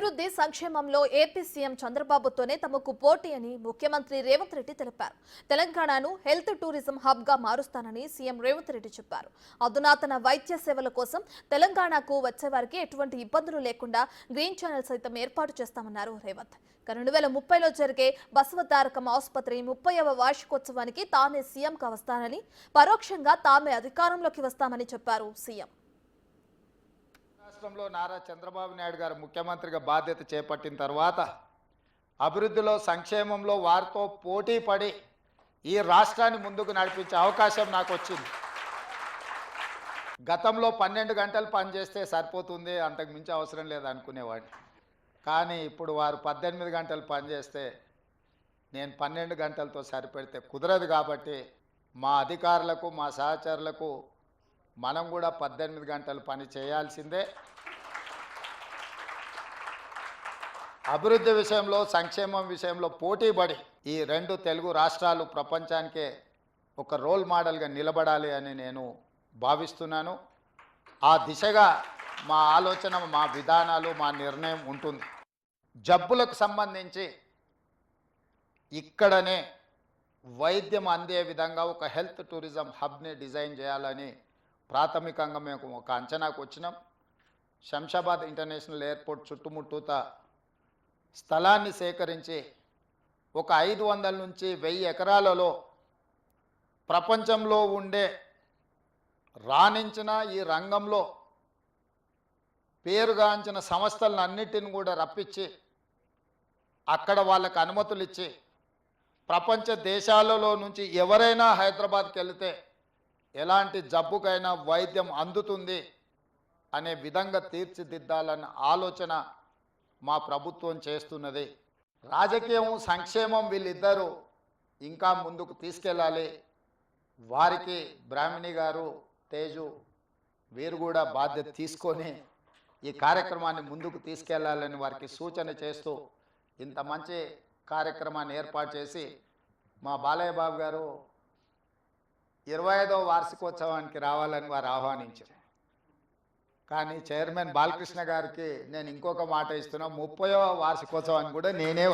అభివృద్ధి సంక్షేమంలో AP CM చంద్రబాబుతోనే తమకు పోటీ అని ముఖ్యమంత్రి రేవంత్ రెడ్డి తెలిపారు. తెలంగాణను హెల్త్ టూరిజం హబ్ గా మారుస్తానని సీఎం రేవంత్ రెడ్డి చెప్పారు. అధునాతన వైద్య సేవల కోసం తెలంగాణకు వచ్చేవారికి ఎటువంటి ఇబ్బందులు లేకుండా గ్రీన్ ఛానల్ సైతం ఏర్పాటు చేస్తామన్నారు రేవంత్. 2030లో జరిగే బసవతారకం ఆసుపత్రి 30వ వార్షికోత్సవానికి తామే సీఎంగా వస్తానని, పరోక్షంగా తామే అధికారంలోకి వస్తామని చెప్పారు సీఎం. రాష్ట్రంలో నారా చంద్రబాబు నాయుడు గారు ముఖ్యమంత్రిగా బాధ్యత చేపట్టిన తర్వాత అభివృద్ధిలో సంక్షేమంలో వారితో పోటీ పడి ఈ రాష్ట్రాన్ని ముందుకు నడిపించే అవకాశం నాకు వచ్చింది. గతంలో 12 గంటలు పనిచేస్తే సరిపోతుంది, అంతకు మించి అవసరం లేదు అనుకునేవాడిని. కానీ ఇప్పుడు వారు 18 గంటలు పనిచేస్తే నేను 12 గంటలతో సరిపెడితే కుదరదు. కాబట్టి మా అధికారులకు మా సహచరులకు మనం కూడా 18 గంటలు పని చేయాల్సిందే. అభివృద్ధి విషయంలో సంక్షేమం విషయంలో పోటీపడి ఈ 2 తెలుగు రాష్ట్రాలు ప్రపంచానికే ఒక రోల్ మోడల్గా నిలబడాలి అని నేను భావిస్తున్నాను. ఆ దిశగా మా ఆలోచన, మా విధానాలు, మా నిర్ణయం ఉంటుంది. జబ్బులకు సంబంధించి ఇక్కడనే వైద్యం అందే విధంగా ఒక హెల్త్ టూరిజం హబ్ని డిజైన్ చేయాలని ప్రాథమికంగా మేము ఒక అంచనాకు వచ్చినాం. శంషాబాద్ ఇంటర్నేషనల్ ఎయిర్పోర్ట్ చుట్టుముట్టూత స్థలాన్ని సేకరించి ఒక 500 నుంచి 1000 ఎకరాలలో ప్రపంచంలో ఉండే రాణించిన ఈ రంగంలో పేరుగాంచిన సంస్థలను అన్నిటిని కూడా రప్పించి అక్కడ వాళ్ళకు అనుమతులు ఇచ్చి ప్రపంచ దేశాలలో నుంచి ఎవరైనా హైదరాబాద్కి వెళితే ఎలాంటి జబ్బుకైనా వైద్యం అందుతుంది అనే విధంగా తీర్చిదిద్దాలన్న ఆలోచన మా ప్రభుత్వం చేస్తున్నది. రాజకీయం, సంక్షేమం వీళ్ళిద్దరూ ఇంకా ముందుకు తీసుకెళ్ళాలి. వారికి బ్రాహ్మణి గారు, తేజు వీరు కూడా బాధ్యత తీసుకొని ఈ కార్యక్రమాన్ని ముందుకు తీసుకెళ్లాలని వారికి సూచన చేస్తూ ఇంత మంచి కార్యక్రమాన్ని ఏర్పాటు చేసి మా బాలయ్య బాబు గారు 25వ వార్షికోత్సవానికి రావాలని వారు ఆహ్వానించారు. కానీ చైర్మన్ బాలకృష్ణ గారికి నేను ఇంకొక మాట ఇస్తున్నా, 30వ వార్షికోత్సవానికి కూడా నేనే